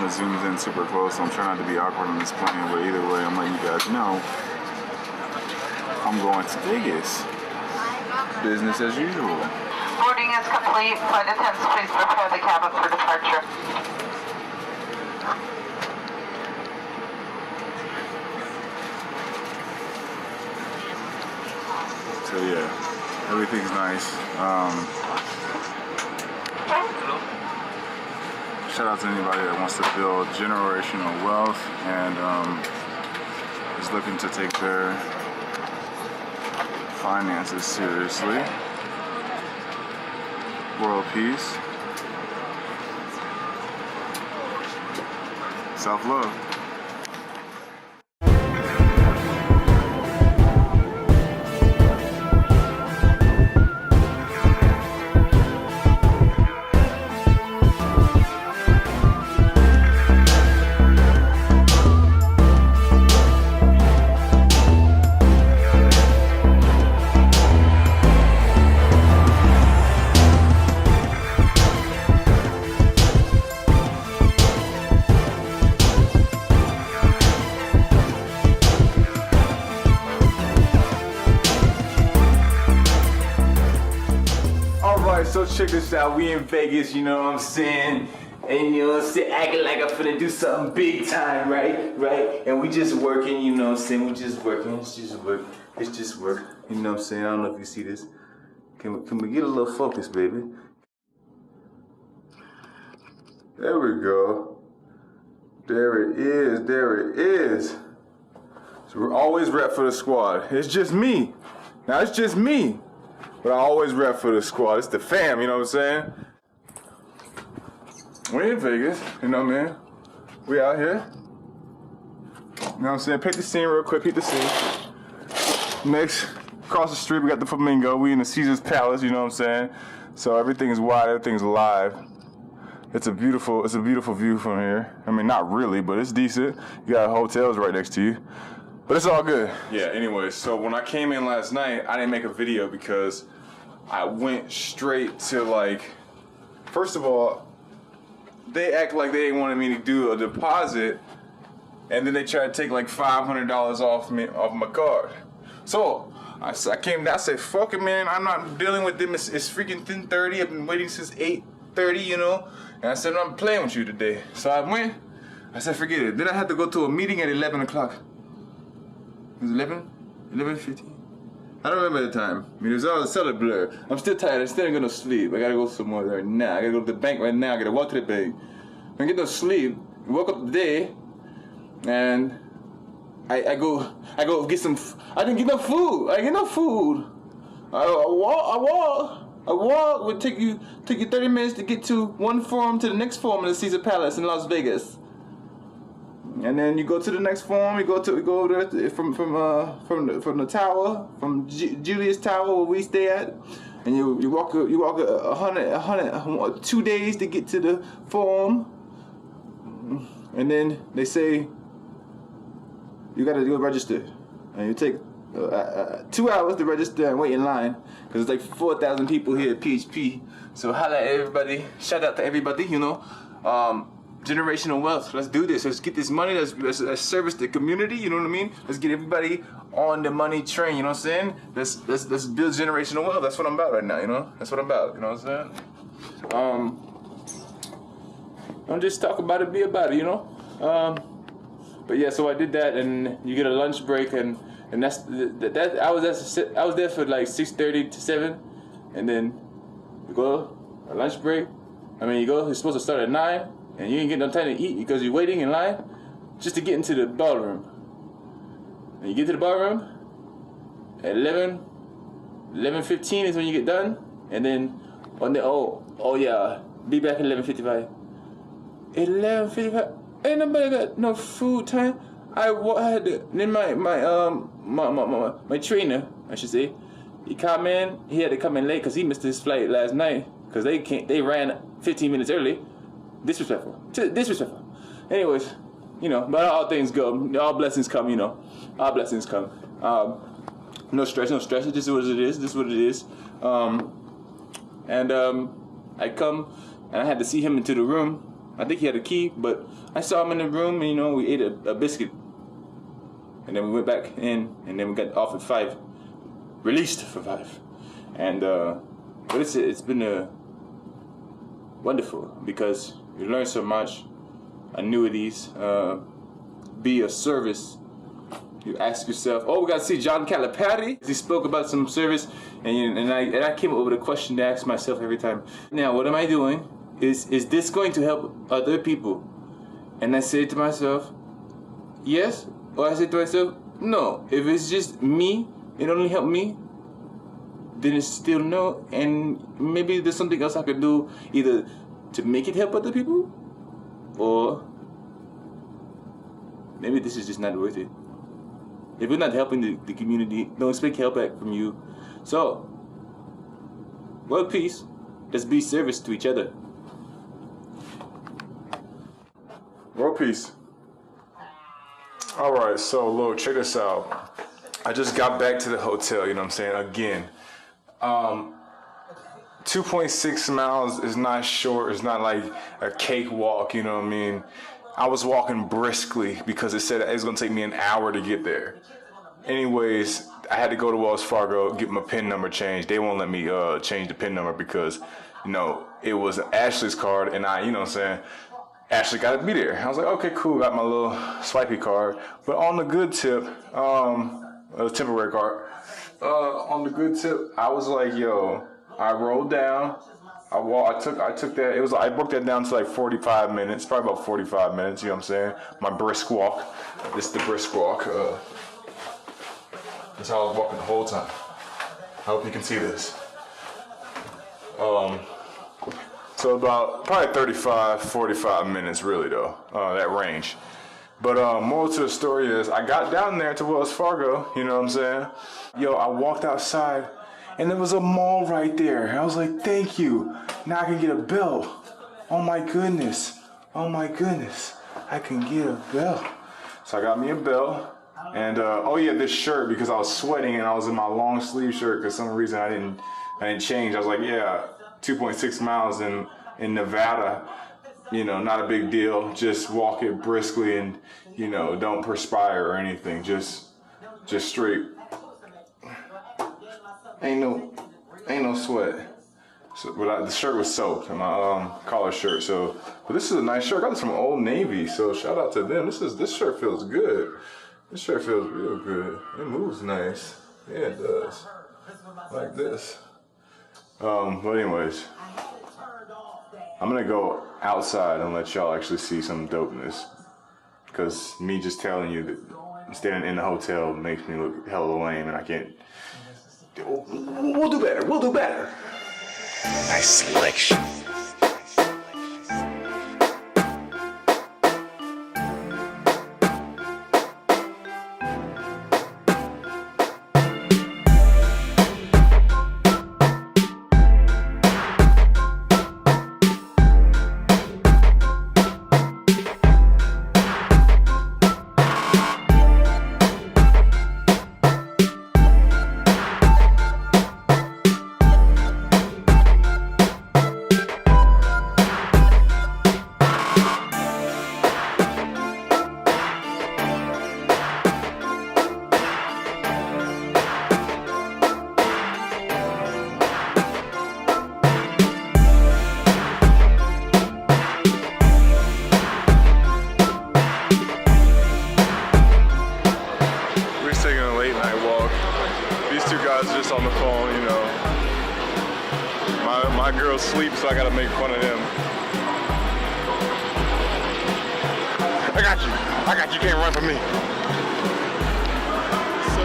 camera zooms in super close, so I'm trying not to be awkward on this plane, but either way, I'm letting you guys know I'm going to Vegas. Business as usual. Boarding is complete. Flight attendants, please prepare the cabin for departure. So yeah, everything's nice. Shout out to anybody that wants to build generational wealth and is looking to take their finances seriously. World peace. Self-love. So check this out, we in Vegas, you know what I'm saying? And you know what I'm saying, acting like I'm finna do something big time, right? And we just working, you know what I'm saying? We just working, it's just work, you know what I'm saying? I don't know if you see this. Can we get a little focus, baby? There we go. There it is. So we're always rep for the squad. It's just me. Now it's just me. But I always rep for the squad. It's the fam, you know what I'm saying? We in Vegas, you know what I mean? We out here. You know what I'm saying? Pick the scene real quick, pick the scene. Next, across the street, we got the Flamingo. We in the Caesar's Palace, you know what I'm saying? So everything is wide, everything's live. It's a beautiful view from here. I mean, not really, but it's decent. You got hotels right next to you. But it's all good. Yeah, anyway, so when I came in last night, I didn't make a video because I went straight to like, first of all, they act like they wanted me to do a deposit, and then they tried to take like $500 off my card. So I came down, I said, fuck it, man, I'm not dealing with them. It's freaking 10:30. I've been waiting since 8:30, you know? And I said, I'm playing with you today. So I went, I said, forget it. Then I had to go to a meeting at 11 o'clock. It was 11:50. I don't remember the time. I mean, it was all a cellar blur. I'm still tired. I still ain't gonna sleep. I gotta go somewhere right now. I gotta go to the bank right now. I gotta walk to the bank. I get no sleep. I woke up today, and I go get some. I didn't get no food. I didn't get no food. I walk. Would take you 30 minutes to get to one forum to the next forum in the Caesar Palace in Las Vegas. And then you go to the next forum. We go over there from the tower, from Julius Tower where we stay at, and you walk 2 days to get to the forum, and then they say you gotta go register, and you take 2 hours to register and wait in line because it's like 4,000 people here at PHP. So holla at everybody. Shout out to everybody. You know. Generational wealth. Let's do this. Let's get this money. Let's service the community. You know what I mean? Let's get everybody on the money train. You know what I'm saying? Let's build generational wealth. That's what I'm about right now. You know? That's what I'm about. You know what I'm saying? Don't just talk about it. Be about it. You know? But yeah. So I did that, and you get a lunch break, and that's that. I was there for like 6:30 to 7, and then you go a lunch break. I mean, you're supposed to start at 9. And you ain't getting no time to eat because you're waiting in line just to get into the ballroom. And you get to the ballroom at 11:15 is when you get done. And then oh yeah, be back at 11:55. 11:55, ain't nobody got no food time. I had to, then my trainer, I should say, he had to come in late because he missed his flight last night because they ran 15 minutes early. Disrespectful. Anyways, you know, but all things go. All blessings come, you know. All blessings come. No stress. This is what it is. I come, and I had to see him into the room. I think he had a key, but I saw him in the room, and we ate a biscuit, and then we went back in, and then we got off at 5, released for 5, and but it's been wonderful because you learn so much, annuities, be a service. You ask yourself, oh, we got to see John Calipari. He spoke about some service, and I came up with a question to ask myself every time. Now, what am I doing? Is this going to help other people? And I say to myself, yes. Or I say to myself, no. If it's just me, it only help me, then it's still no. And maybe there's something else I could do, either to make it help other people, or maybe this is just not worth it. If you're not helping the community, don't expect help back from you. So, world peace. Let's be service to each other. World peace. All right, so look, check this out. I just got back to the hotel, you know what I'm saying? Again, 2.6 miles is not short. It's not like a cakewalk, you know what I mean? I was walking briskly because it said it was going to take me an hour to get there. Anyways, I had to go to Wells Fargo, get my PIN number changed. They won't let me change the PIN number because, it was Ashley's card, and you know what I'm saying, Ashley got to be there. I was like, okay, cool, got my little swipey card. But on the good tip, a temporary card, on the good tip, I was like, yo, I rolled down. I took that. I broke that down to like 45 minutes, probably about 45 minutes. You know what I'm saying? My brisk walk. This is the brisk walk. That's how I was walking the whole time. I hope you can see this. So about probably 35, 45 minutes, really though. That range. But moral to the story is, I got down there to Wells Fargo. You know what I'm saying? Yo, I walked outside. And there was a mall right there. I was like, thank you. Now I can get a belt. Oh my goodness. Oh my goodness. I can get a belt. So I got me a belt. And oh yeah, this shirt, because I was sweating and I was in my long sleeve shirt because some reason I didn't change. I was like, yeah, 2.6 miles in Nevada, not a big deal. Just walk it briskly and, don't perspire or anything. Just straight. Ain't no sweat. So, but the shirt was soaked, my collar shirt. So, but this is a nice shirt. I got this from Old Navy. So shout out to them. This shirt feels good. This shirt feels real good. It moves nice. Yeah, it does. Like this. But anyways, I'm gonna go outside and let y'all actually see some dopeness. Because me just telling you that standing in the hotel makes me look hella lame, and I can't. We'll do better. We'll do better. Nice selection. On the phone, my girls sleep, so I gotta make fun of them. I got you. You can't run from me. So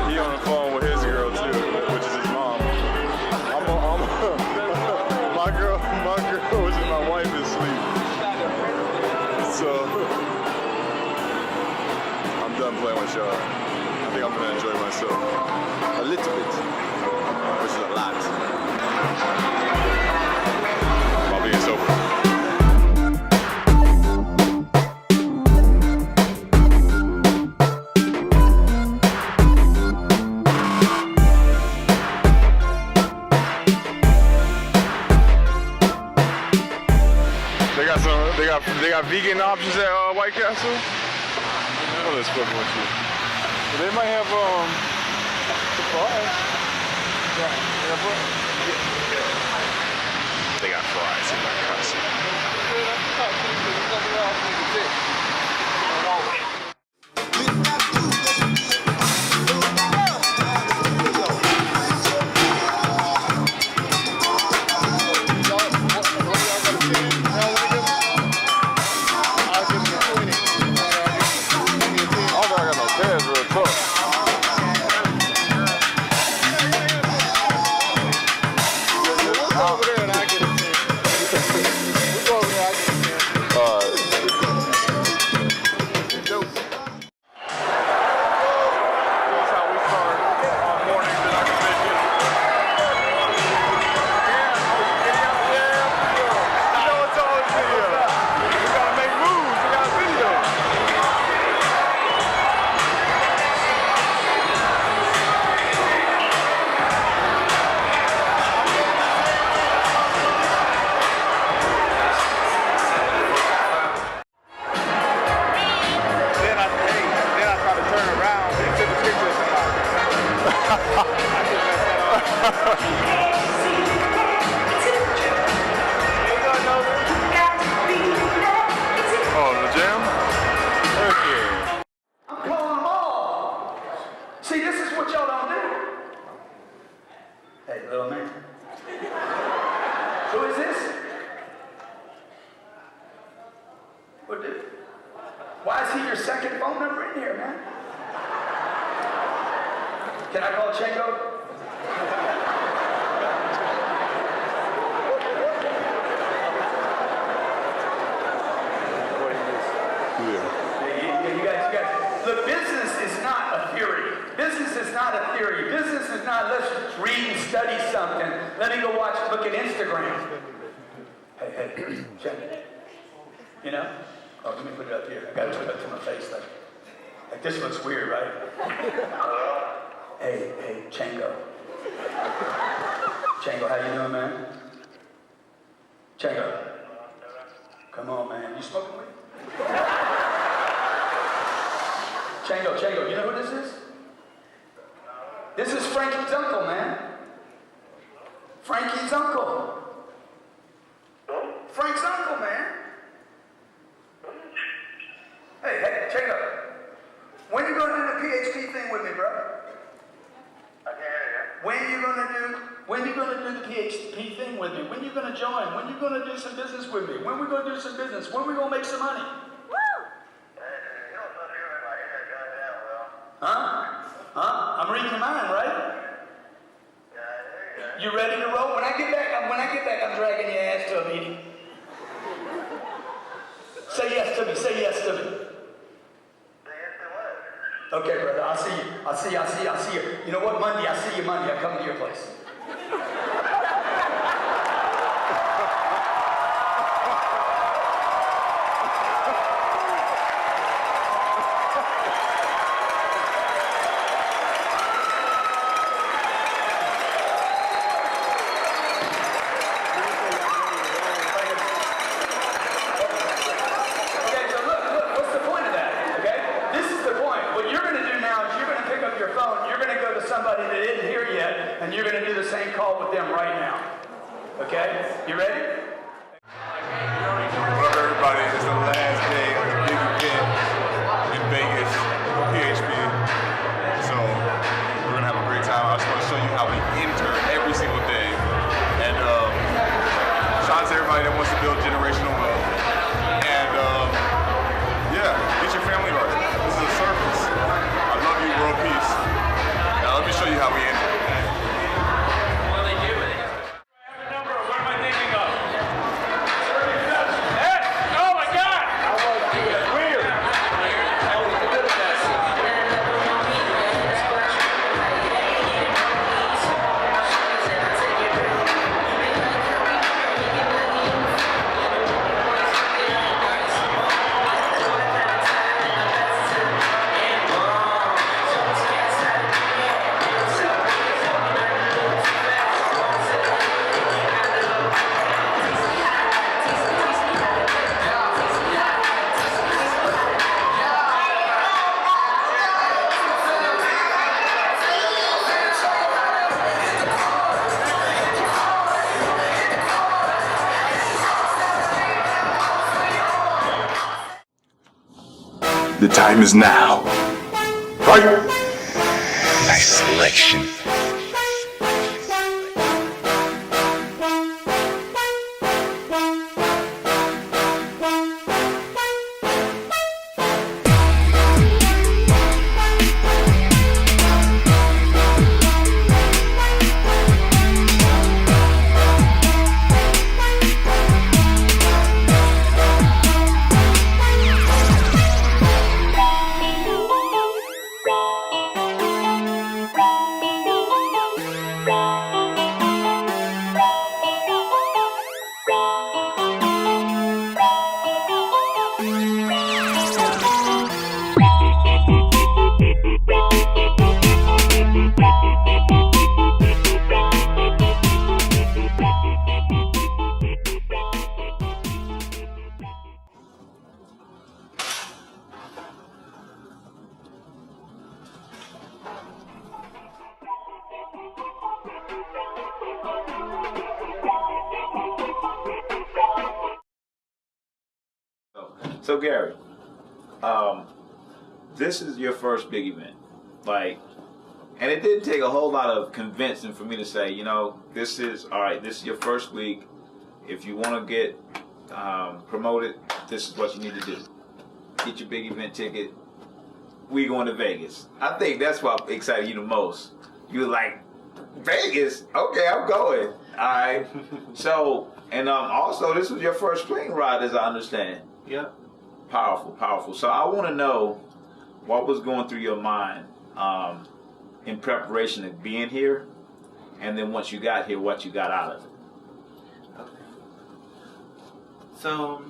he on the phone with his girl too, which is his mom. My girl, which is my wife, is asleep. So I'm done playing with y'all. I think I'm gonna enjoy myself a little bit, which is a lot. While being sober. They They got vegan options at White Castle. Oh, that's fucking with you. But they might have fries. They got fries in White Castle. Why is he your second phone number in here, man? Can I call Chango? Yeah, you guys. Look, business is not a theory. Business is not a theory. Business is not, let's read and study something. Let me go look at Instagram. Hey, check it. You know? Oh, let me put it up here. I gotta put it up to my face. Like this looks weird, right? Hey, Chango. Chango, how you doing, man? Chango. Come on, man. You smoking weed? Chango, you know who this is? This is Frankie's uncle, man. Frankie's uncle. Frank's uncle, man. Hey, Chango. When you gonna do the PHP thing with me, bro? I can't hear you. When you gonna do the PHP thing with me? When you gonna join? When you gonna do some business with me? When we gonna do some business? When we gonna make some money? Huh? I'm reading your mind, right? You ready to roll? When I get back, I'm dragging your ass to a meeting. Say yes to me. Say yes to what? Okay, brother. I'll see you. You know what? Monday. I'll see you Monday. I'll come to your place. And you're going to do the same call with them right now. Okay? You ready? What up, everybody? It's the last day of the big event in Vegas for PHP. So we're going to have a great time. I just want to show you how we enter every single day. And shout out to everybody that wants to build generational wealth. And yeah, get your family right. This is a service. I love you, world peace. Now let me show you how we enter. The time is now. Fight! Nice selection. So Gary, this is your first big event, and it didn't take a whole lot of convincing for me to say, this is your first week. If you want to get promoted, this is what you need to do. Get your big event ticket. We going to Vegas. I think that's what excited you the most. You were like, Vegas? Okay, I'm going. All right. So, and also, this was your first plane ride, as I understand. Yeah. Powerful. So I want to know what was going through your mind in preparation of being here, and then once you got here, what you got out of it. Okay. So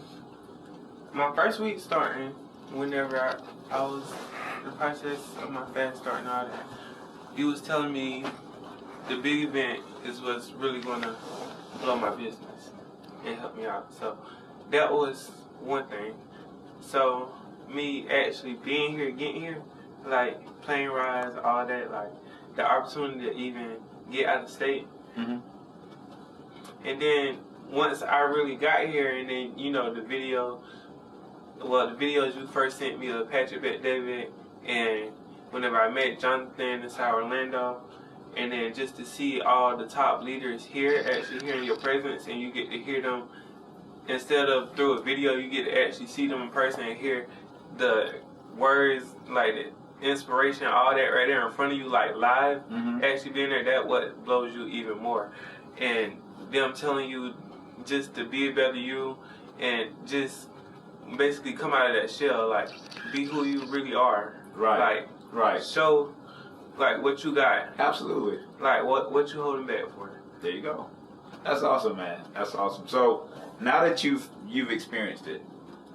my first week starting, whenever I was in the process of my fast starting all that, he was telling me the big event is what's really going to blow my business and help me out. So that was one thing. So me actually being here, getting here, plane rides, all that, the opportunity to even get out of state. Mm-hmm. And then once I really got here, and then the videos you first sent me of Patrick Bet David, and whenever I met Jonathan inside Orlando, and then just to see all the top leaders here, actually hearing your presence, and you get to hear them. Instead of through a video, you get to actually see them in person and hear the words, the inspiration, all that right there in front of you, live. Mm-hmm. Actually being there, that's what blows you even more. And them telling you just to be a better you and just basically come out of that shell, be who you really are. Right. Show, what you got. Absolutely. What you holding back for. There you go. That's awesome, man. That's awesome. So now that you've experienced it,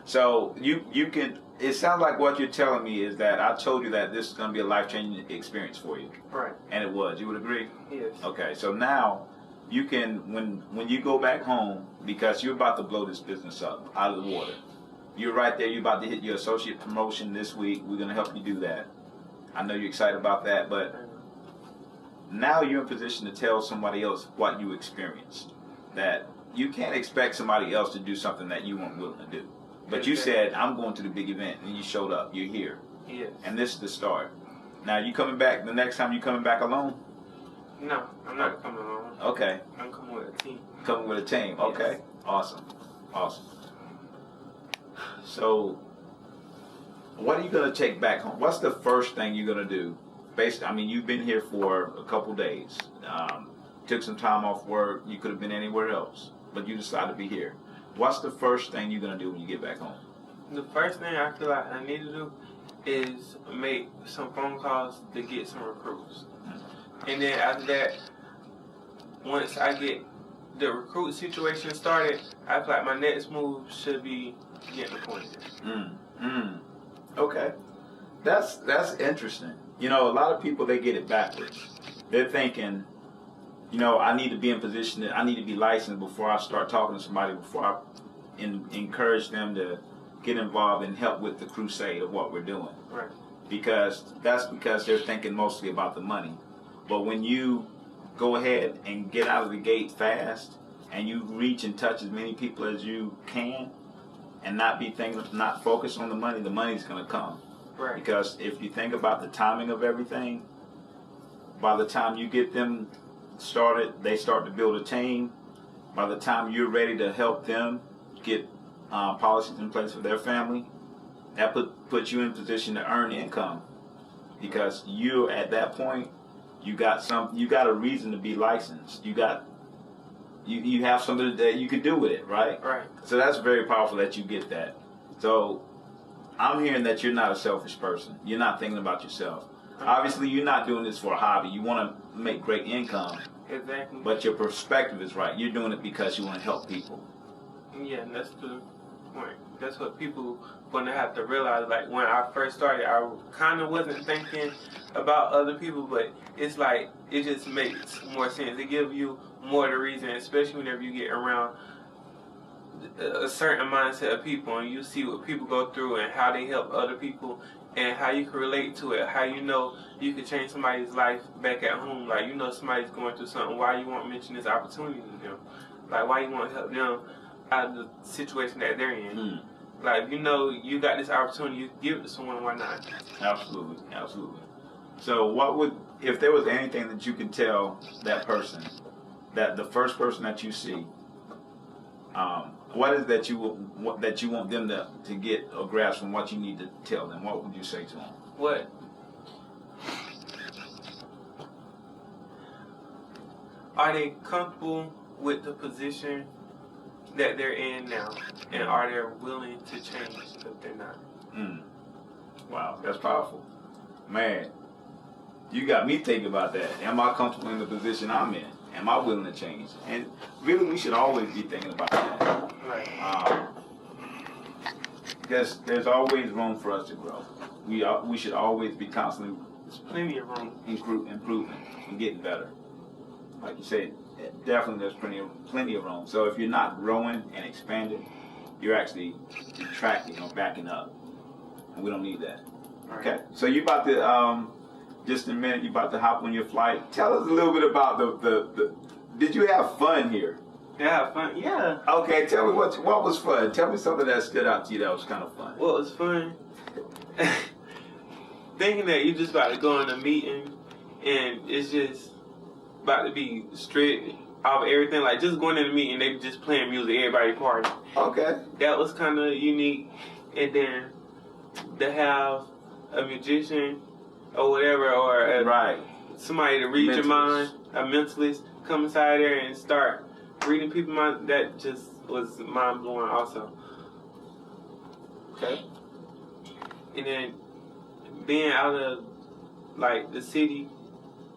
so you can. It sounds like what you're telling me is that I told you that this is going to be a life-changing experience for you. Right. And it was. You would agree? Yes. Okay. So now you can, when you go back home, because you're about to blow this business up out of the water. You're right there. You're about to hit your associate promotion this week. We're going to help you do that. I know you're excited about that, but now you're in position to tell somebody else what you experienced. That you can't expect somebody else to do something that you weren't willing to do. But you said, I'm going to the big event, and you showed up. You're here. Yes. And this is the start. Now, you coming back, the next time you coming back alone? No, I'm not coming alone. Okay. I'm coming with a team. Coming with a team. Okay. Yes. Awesome. So, what are you going to take back home? What's the first thing you're going to do? You've been here for a couple days. Took some time off work. You could have been anywhere else, but you decided to be here. What's the first thing you're going to do when you get back home? The first thing I feel like I need to do is make some phone calls to get some recruits. And then after that, once I get the recruit situation started, I feel like my next move should be getting appointed. Okay. That's interesting. A lot of people, they get it backwards. They're thinking, I need to be in position, I need to be licensed before I start talking to somebody, before I encourage them to get involved and help with the crusade of what we're doing. Right. Because they're thinking mostly about the money. But when you go ahead and get out of the gate fast, and you reach and touch as many people as you can, and not focus on the money's going to come. Right. Because if you think about the timing of everything, by the time you get them started, they start to build a team. By the time you're ready to help them get policies in place for their family, that puts you in position to earn income. Because you at that point, you got a reason to be licensed. You have something that you could do with it, right? Right. So that's very powerful that you get that. So I'm hearing that you're not a selfish person. You're not thinking about yourself. Obviously, you're not doing this for a hobby. You want to make great income. Exactly. But your perspective is right. You're doing it because you want to help people. Yeah, and that's the point. That's what people gonna have to realize. Like when I first started, I kind of wasn't thinking about other people, but it's like it just makes more sense. It gives you more of the reason, especially whenever you get around a certain mindset of people and you see what people go through and how they help other people and how you can relate to it, how you know you can change somebody's life back at home. Like, you know somebody's going through something, why you want to mention this opportunity to them? Like, why you want to help them out of the situation that they're in? Like, you know you got this opportunity, you give it to someone, why not? Absolutely, absolutely. So if there was anything that you could tell that person, that the first person that you see, what is that you want them to get or grasp from what you need to tell them? What would you say to them? What? Are they comfortable with the position that they're in now? And are they willing to change if they're not? Wow, that's powerful. Man, you got me thinking about that. Am I comfortable in the position I'm in? Am I willing to change? And really, we should always be thinking about that. Right. There's always room for us to grow. We should always be constantly There's plenty of room. improving and getting better. Like you said, definitely there's plenty of room. So if you're not growing and expanding, you're actually retracting or backing up, and we don't need that. Right. Okay. So you about to just in a minute, you about to hop on your flight. Tell us a little bit about the. Did you have fun here? Yeah, fun. Yeah. Okay, tell me what was fun. Tell me something that stood out to you that was kind of fun. Well, it was fun. Thinking that you just about to go in a meeting and it's just about to be strict off everything. Like just going in a meeting, they just playing music, everybody party. Okay. That was kind of unique. And then to have a magician or whatever, or Right. somebody to read your mind, a mentalist, come inside there and start reading people's mind, that just was mind blowing also. Okay. And then being out of like the city,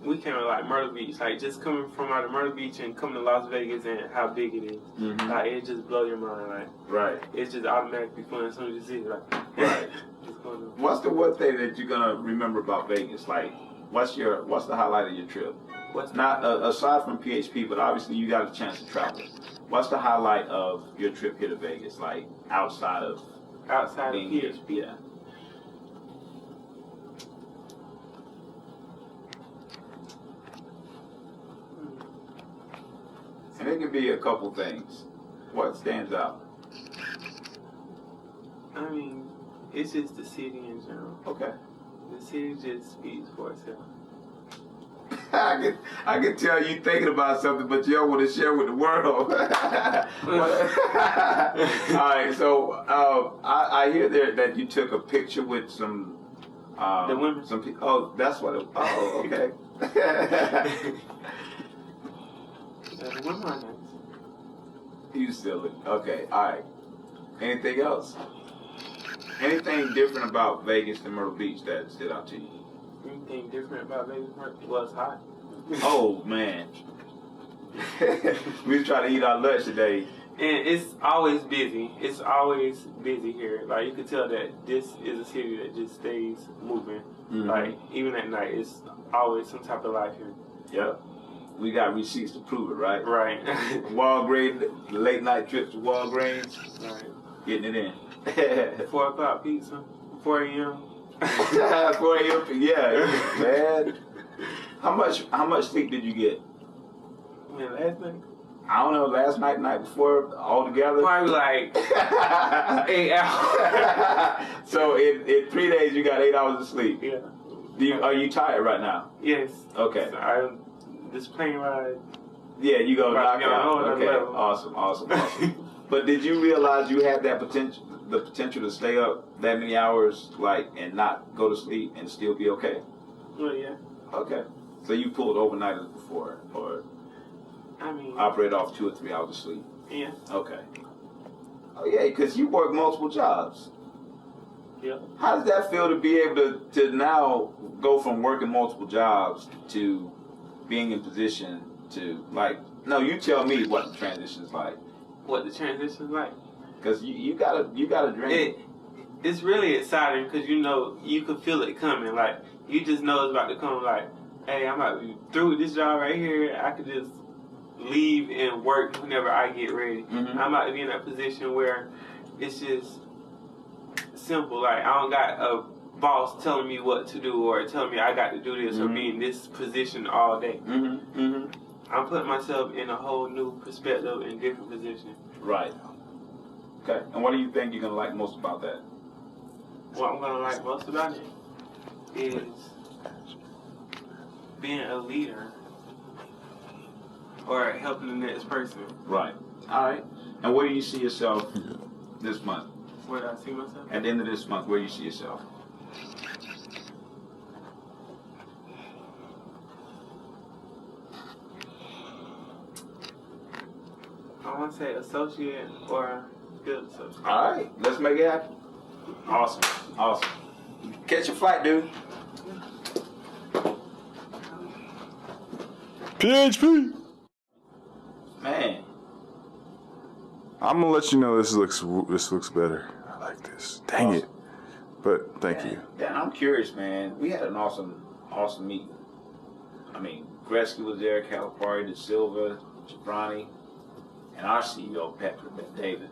we came to like Myrtle Beach, like just coming from out of Myrtle Beach and coming to Las Vegas and how big it is. Mm-hmm. Like it just blow your mind. Like Right. it's just automatically fun as soon as you see it. Like Right. it's going on. What's the one thing that you're gonna remember about Vegas? Like, what's the highlight of your trip? What's Not aside from PHP, but obviously you got a chance to travel. What's the highlight of your trip here to Vegas? Like outside of being here? PHP? Yeah. And it can be a couple things. What stands out? I mean, it's just the city in general. Okay. The city just speaks for itself. I can tell you thinking about something, but you don't want to share with the world. All right, so I hear there that you took a picture with some The women. some people. Oh, that's what. Oh, okay. The women are nice. You silly. Okay, all right. Anything else? Anything different about Vegas and Myrtle Beach that stood out to you? Anything different about Vegas? Well, it's hot. Oh man, we was trying to eat our lunch today. And it's always busy. It's always busy here. Like you can tell that this is a city that just stays moving. Mm-hmm. Like even at night, it's always some type of life here. Yep. We got receipts to prove it, right? Right. Walgreens, late night trips to Walgreens, Right. getting it in. 4 o'clock pizza, 4 a.m. 4 a.m. Yeah, man. How much sleep did you get? Man, last night, I don't know, last night, night before, all together? Probably like 8 hours. So in 3 days, you got 8 hours of sleep. Yeah. Are you tired right now? Yes. Okay. So this plane ride. Yeah, you go knock out. on Okay, level. awesome. But did you realize you had that potential, the potential to stay up that many hours, like, and not go to sleep and still be okay? Well, yeah. Okay. So you pulled overnighters before, or I mean, operate off 2 or 3 hours of sleep? yeah. Okay. Oh yeah, because you work multiple jobs. Yeah. How does that feel to be able to now go from working multiple jobs to being in position to, like, no, you tell me what the transition's like. What the transition's like? Because you gotta dream. It's really exciting because you know you can feel it coming. Like you just know it's about to come. Like, hey, I'm about to be through with this job right here. I could just leave and work whenever I get ready. Mm-hmm. I'm about to be in that position where it's just simple. Like I don't got a boss telling me what to do or telling me I got to do this or be in this position all day. Mm-hmm. Mm-hmm. I'm putting myself in a whole new perspective and different position. Right. Okay. And what do you think you're gonna like most about that? What I'm gonna like most about it is being a leader or helping the next person. Right. All right. And where do you see yourself this month? Where do I see myself? At the end of this month, where do you see yourself? I want to say associate or field associate. All right. Let's make it happen. Awesome. Catch your flight, dude. PHP. Man. I'm gonna let you know this looks better. I like this. Dang it. But thank you. Dan, I'm curious, man. We had an awesome meeting. I mean, Gretzky was there, Calipari, De Silva, Gibrani, and our CEO, Patrick David.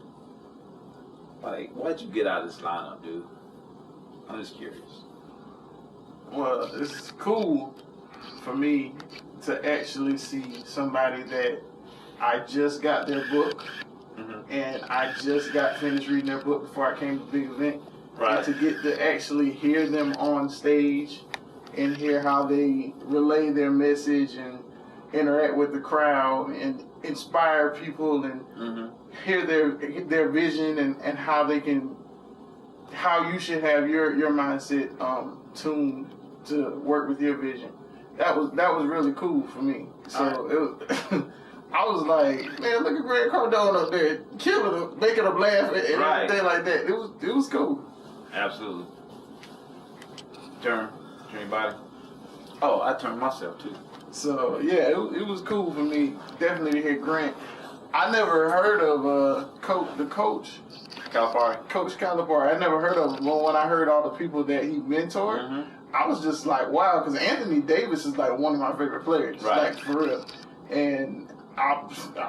Like, what'd you get out of this lineup, dude? I'm just curious. Well, it's cool for me to actually see somebody that I just got their book and I just got finished reading their book before I came to the big event. Right. And to get to actually hear them on stage and hear how they relay their message and interact with the crowd and inspire people and hear their vision and how they can, how you should have your mindset tuned to work with your vision. That was really cool for me. So it was, I was like, man, look at Greg Cardone up there killing them, making them laugh and everything like that. It was cool. Absolutely. Turn anybody? Oh, I turned myself too. So yeah, it was cool for me. Definitely to hear Grant. I never heard of the coach. Calipari. Coach Calipari. I never heard of him. But when I heard all the people that he mentored, I was just like, wow, because Anthony Davis is like one of my favorite players. Right. Like, for real. And I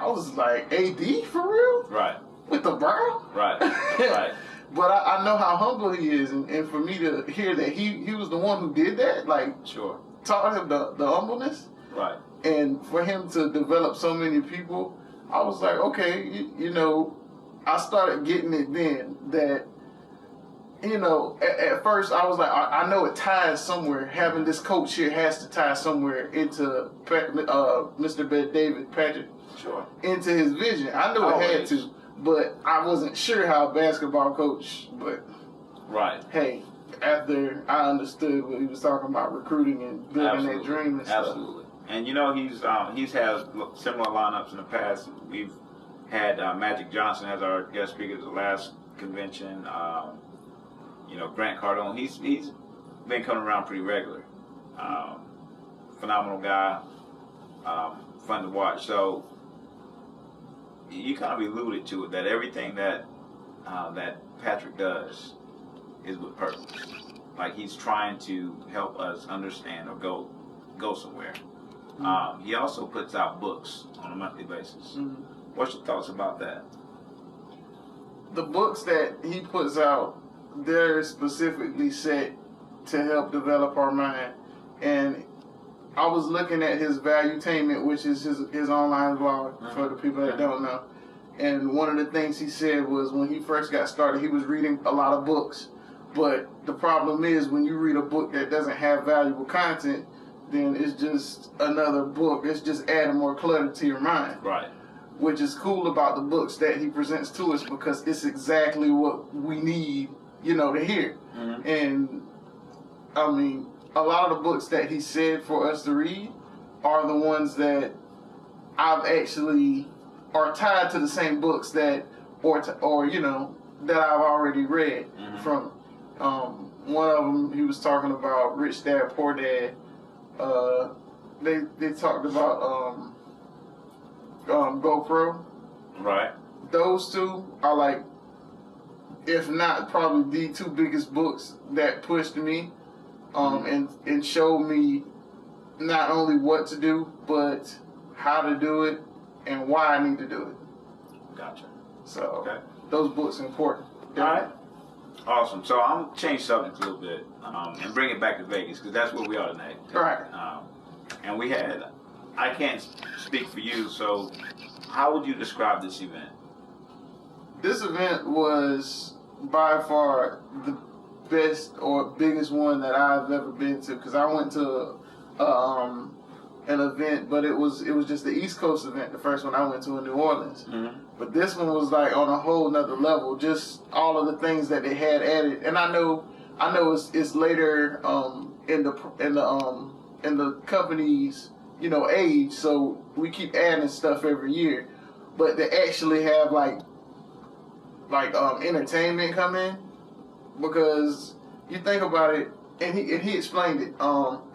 was like, AD for real? Right. With the Brown? Right. Right. But I know how humble he is, and for me to hear that he was the one who did that, like, Sure. taught him the humbleness. Right. And for him to develop so many people, I was like, okay, you know, I started getting it then that, you know, at first I was like, I know it ties somewhere. Having this coach here has to tie somewhere into Mr. David Patrick, Sure. into his vision. I knew it had Always. to, but I wasn't sure how a basketball coach, but Right. hey, after I understood what he was talking about, recruiting and building that dream and stuff. Absolutely. And you know, he's had similar lineups in the past. We've had Magic Johnson as our guest speaker at the last convention. You know, Grant Cardone. He's been coming around pretty regular. Phenomenal guy. Fun to watch. So you kind of alluded to it, that everything that Patrick does is with purpose. Like he's trying to help us understand or go somewhere. He also puts out books on a monthly basis. What's your thoughts about that? The books that he puts out, they're specifically set to help develop our mind. And I was looking at his Valuetainment, which is his online blog for the people that don't know. And one of the things he said was when he first got started, he was reading a lot of books. But the problem is when you read a book that doesn't have valuable content, then it's just another book. It's just adding more clutter to your mind. Right. Which is cool about the books that he presents to us because it's exactly what we need, to hear. Mm-hmm. And, I mean, a lot of the books that he said for us to read are the ones that I've actually are tied to the same books that I've already read. Mm-hmm. From one of them, he was talking about Rich Dad Poor Dad. They talked about GoPro. Right. Those two are like, if not probably the two biggest books that pushed me. And showed me not only what to do, but how to do it and why I need to do it. Gotcha. So those books are important. All right. Awesome. So I'm going to change subjects a little bit and bring it back to Vegas because that's where we are tonight. Right. And I can't speak for you, so how would you describe this event? This event was by far the best or biggest one that I've ever been to because I went to an event, but it was just the East Coast event, the first one I went to in New Orleans. Mm-hmm. But this one was like on a whole nother level, just all of the things that they had added. And I know it's later in the company's age, so we keep adding stuff every year. But they actually have like entertainment come in. Because you think about it, and he explained it.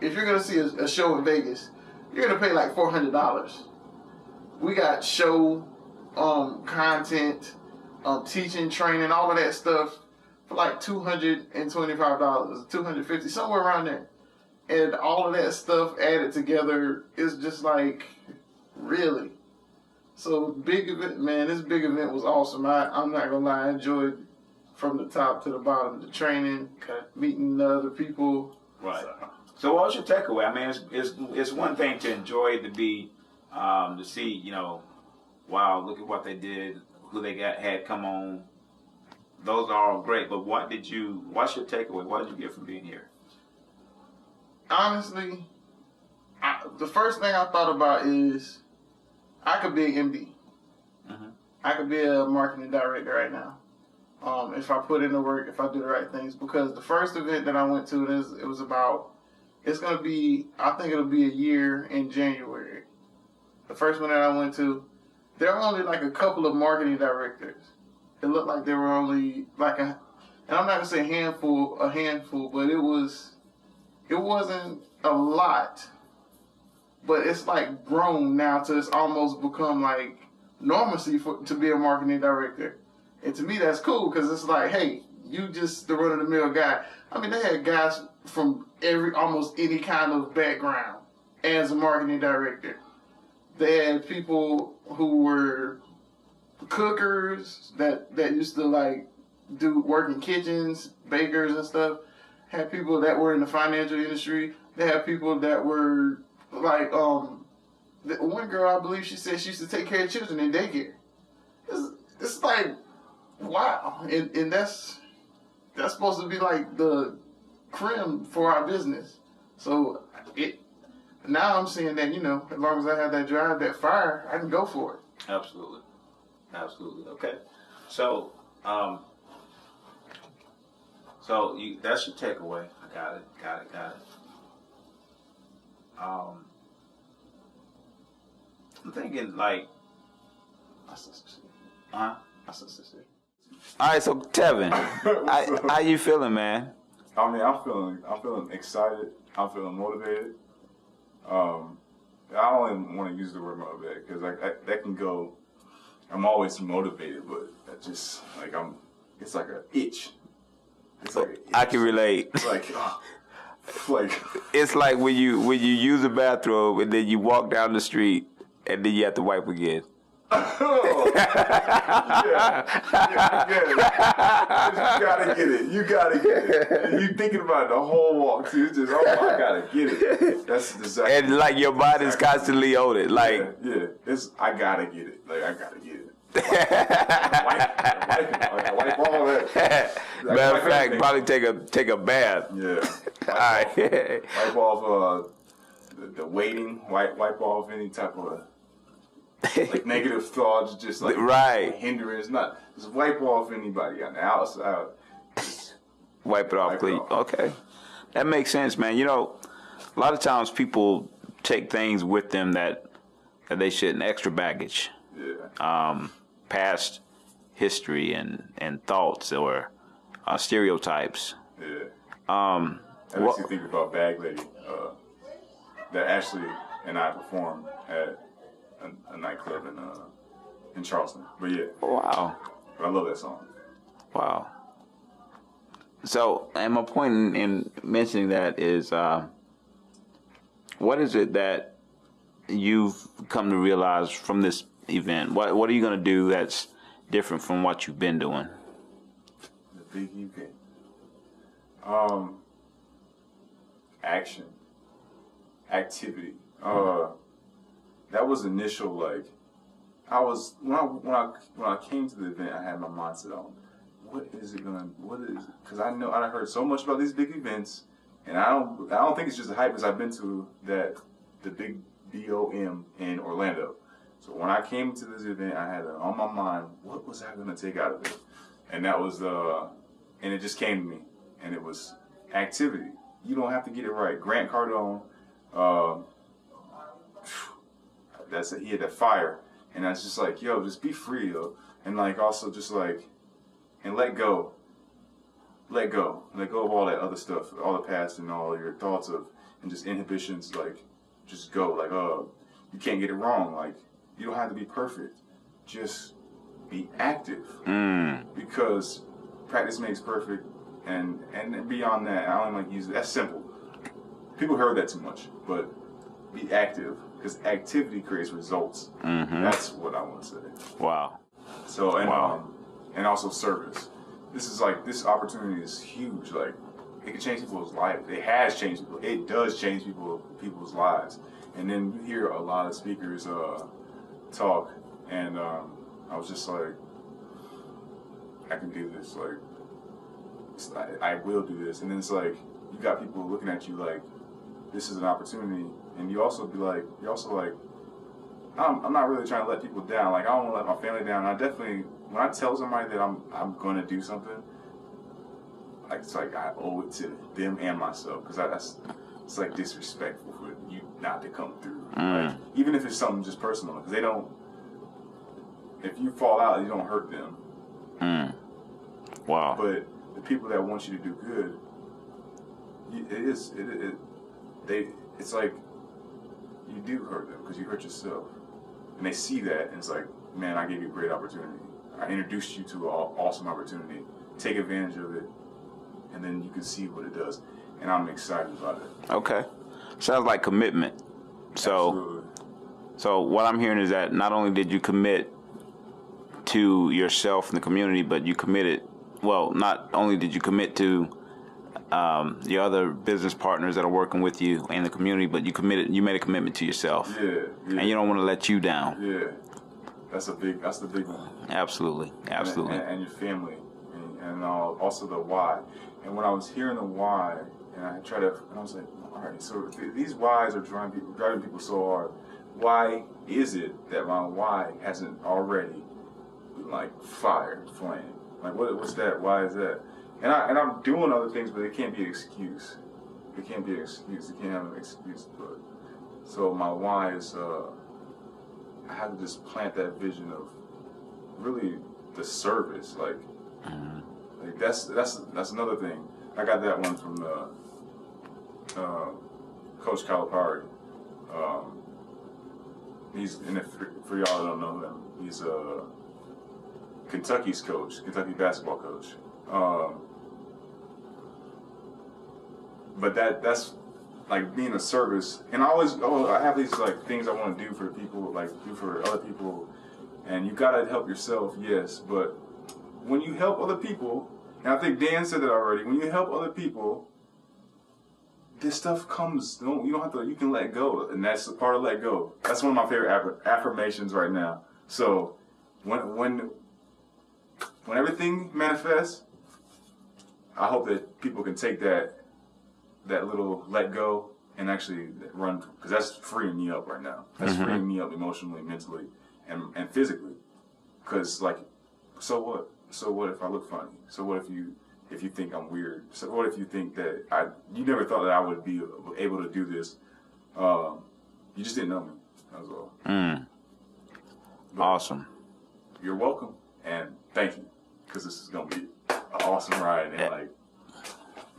If you're gonna see a show in Vegas, you're gonna pay like $400. We got show, content, teaching, training, all of that stuff for like $225, $250, somewhere around there. And all of that stuff added together is just like really. So big event, man. This big event was awesome. I'm not gonna lie, I enjoyed. From the top to the bottom, the training, meeting the other people. Right. So what was your takeaway? I mean, it's one thing to enjoy to be, to see, wow, look at what they did, who they had come on. Those are all great, but what's your takeaway? What did you get from being here? Honestly, the first thing I thought about is I could be an MD. Mm-hmm. I could be a marketing director right now. If I put in the work, if I do the right things. Because the first event that I went to, I think it'll be a year in January. The first one that I went to, there were only like a couple of marketing directors. It looked like there were only and I'm not gonna say a handful, but it wasn't a lot. But it's like grown now to it's almost become like normalcy to be a marketing director. And to me, that's cool because it's like, hey, you just the run-of-the-mill guy. I mean, they had guys from almost any kind of background as a marketing director. They had people who were cookers that used to work in kitchens, bakers and stuff. Had people that were in the financial industry. They had people that were one girl, I believe she said she used to take care of children in daycare. It's like, wow, and that's supposed to be like the creme for our business. So now I'm seeing that, as long as I have that drive, that fire, I can go for it. Absolutely. Okay. So, that's your takeaway. I got it. I'm thinking all right, so Tevin, how you feeling, man? I mean, I'm feeling excited. I'm feeling motivated. I don't even want to use the word motivated because that can go. I'm always motivated, but that just it's like an itch. It's like an itch. I can relate. It's like it's like when you use a bathrobe and then you walk down the street and then you have to wipe again. Oh. You gotta get it. You thinking about it the whole walk too. It's just, I gotta get it. That's exactly. And like your body's constantly on it. Like, yeah. It's, I gotta get it. Like, I gotta get it. Wipe all that. Matter of fact, probably take a bath. Yeah. All right. Wipe off the waiting. Wipe off any type of like negative thoughts. Just like right. hindrance. Not just wipe off anybody on the outside. Wipe it off clean. Okay, that makes sense, man. You know, a lot of times people take things with them that they shouldn't. Extra baggage. Yeah. Past history and thoughts or stereotypes. Yeah. That makes you think about Bag Lady. That Ashley and I performed at a nightclub in Charleston. But yeah. Wow. But I love that song. Wow. So, and my point in mentioning that is, what is it that you've come to realize from this event? What are you going to do that's different from what you've been doing? The big event. Action. Activity. That was initial, like, when I came to the event, I had my mindset on, because I heard so much about these big events, and I don't think it's just the hype, because I've been to the big BOM in Orlando. So when I came to this event, I had on my mind, what was I going to take out of it? And that was and it just came to me, and it was activity. You don't have to get it right. Grant Cardone, he had that fire, and I was just like, yo, just be free, yo, and like also just like, and let go of all that other stuff, all the past and all your thoughts of, and just inhibitions, like, just go, like, you can't get it wrong, like, you don't have to be perfect, just be active, because practice makes perfect, and beyond that, I don't like use it, that's simple, people heard that too much, but be active, because activity creates results. That's what I want to say. Wow. So, and also service. This opportunity is huge. Like, it can change people's lives. It has changed people. It does change people's lives. And then you hear a lot of speakers talk, and I was just like, I can do this. Like, I will do this. And then it's like, you got people looking at you like, this is an opportunity. And you're also like, I'm not really trying to let people down. Like, I don't want to let my family down. I definitely, when I tell somebody that I'm going to do something, like, it's like I owe it to them and myself, because it's like disrespectful for you not to come through. Like, even if it's something just personal, because if you fall out, you don't hurt them. Wow. But the people that want you to do good, it's like you do hurt them because you hurt yourself, and they see that, and it's like, man, I gave you a great opportunity. I introduced you to an awesome opportunity. Take advantage of it, and then you can see what it does. And I'm excited about it. Okay, sounds like commitment. Absolutely. So what I'm hearing is that not only did you commit to yourself and the community, but you committed. Well, not only did you commit to the other business partners that are working with you in the community, but you made a commitment to yourself. Yeah. And you don't want to let you down. Yeah. That's the big one. Absolutely. And your family, and also the why. And when I was hearing the why, and I was like, all right, so these whys are driving people so hard. Why is it that my why hasn't already been like flame? Like, what's that? Why is that? And I'm doing other things, but it can't be an excuse. It can't be an excuse. It can't have an excuse. But so my why is I have to just plant that vision of really the service. Like that's another thing. I got that one from Coach Calipari. He's for y'all that don't know him, he's Kentucky's coach, Kentucky basketball coach. But that's like being a service, and I have these like things I want to do for people, like do for other people, And you gotta help yourself, yes, but when you help other people, and I think Dan said that already, when you help other people, this stuff comes. You don't have to. You can let go, and that's a part of let go. That's one of my favorite affirmations right now. So, when everything manifests, I hope that people can take that little let go and actually run, because that's freeing me up right now. That's freeing me up emotionally, mentally, and physically. Because so what? So what if I look funny? So what if you think I'm weird? So what if you think that you never thought that I would be able to do this? You just didn't know me. That was all. Awesome. You're welcome, and thank you, because this is gonna be an awesome ride, and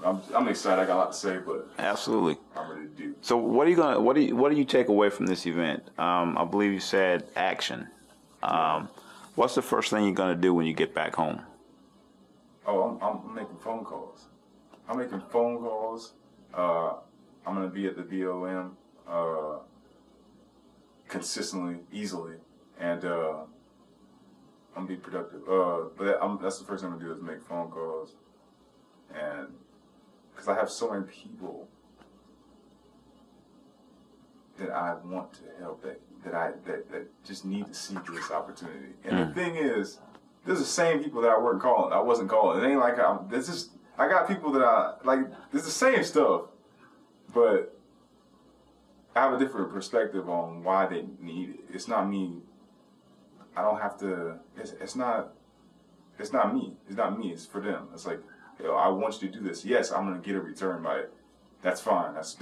I'm excited. I got a lot to say, but absolutely, I'm ready to do. So what do you take away from this event? I believe you said action. What's the first thing you're gonna do when you get back home? Oh, I'm making phone calls. I'm gonna be at the BOM consistently, easily, and I'm gonna be productive. But that's the first thing I'm gonna do is make phone calls, and because I have so many people that I want to help, that just need to see this opportunity. And the thing is, there's the same people that I wasn't calling. It ain't like I got people that it's the same stuff, but I have a different perspective on why they need it. It's not me. I don't have to. It's not me. It's not me. It's for them. It's like, I want you to do this. Yes, I'm gonna get a return by it. That's fine. That's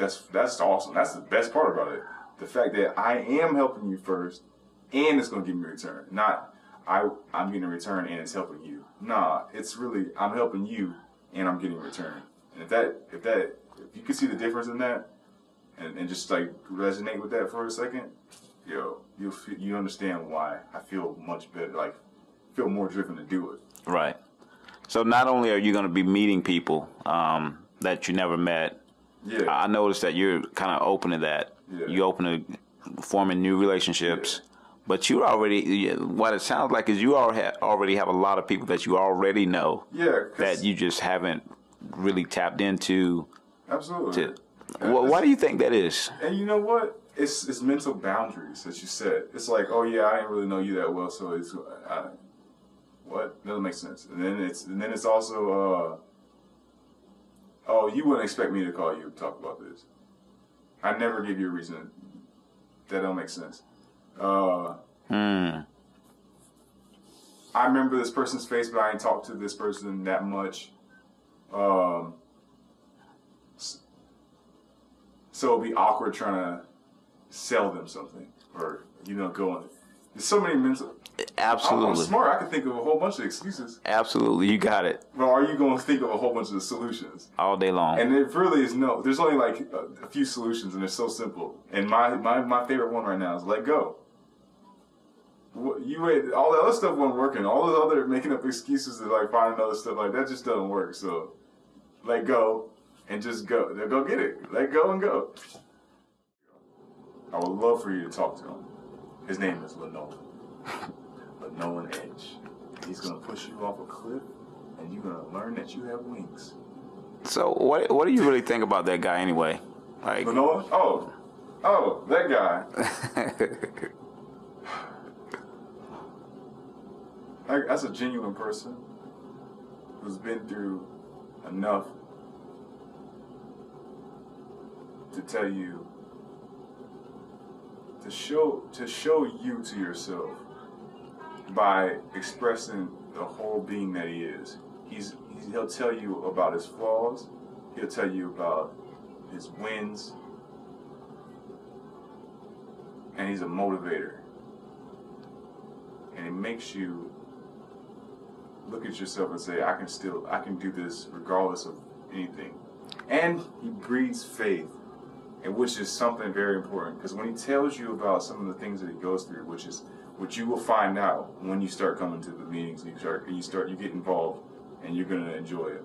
awesome. That's the best part about it. The fact that I am helping you first, and it's gonna give me a return. Not I'm getting a return and it's helping you. Nah, it's really I'm helping you and I'm getting a return. And if you can see the difference in that, and just resonate with that for a second, you understand why I feel much better. Feel more driven to do it. Right. So not only are you going to be meeting people that you never met, I noticed that you're kind of open to that. Yeah. You're open to forming new relationships. Yeah. But you already, what it sounds like is you already have a lot of people that you already know. Yeah. That you just haven't really tapped into. Absolutely. Why do you think that is? And you know what? It's mental boundaries, as you said. It's like, oh yeah, I didn't really know you that well, so it's what? That doesn't make sense. And then it's also oh, you wouldn't expect me to call you to talk about this. I never give you a reason. That don't make sense. I remember this person's face, but I ain't talked to this person that much. So it'll be awkward trying to sell them something, or going. There's so many mental. Absolutely. I'm smart. I can think of a whole bunch of excuses. Absolutely, you got it. But are you going to think of a whole bunch of solutions all day long? And it really is no. There's only a few solutions, and they're so simple. And my favorite one right now is let go. All the other stuff wasn't working. All the other making up excuses to find another stuff that just doesn't work. So let go and just go. Go get it. Let go and go. I would love for you to talk to him. His name is Lenolan. Lenolan Edge. He's gonna push you off a cliff, and you're gonna learn that you have wings. So what do you really think about that guy anyway? Lenolan? Oh, that guy. That's a genuine person who's been through enough to tell you, to show you to yourself by expressing the whole being that he is. He'll tell you about his flaws. He'll tell you about his wins. And he's a motivator. And it makes you look at yourself and say, I can do this regardless of anything. And he breeds faith, and which is something very important, because when he tells you about some of the things that he goes through, which you will find out when you start coming to the meetings, you get involved, and you're gonna enjoy it.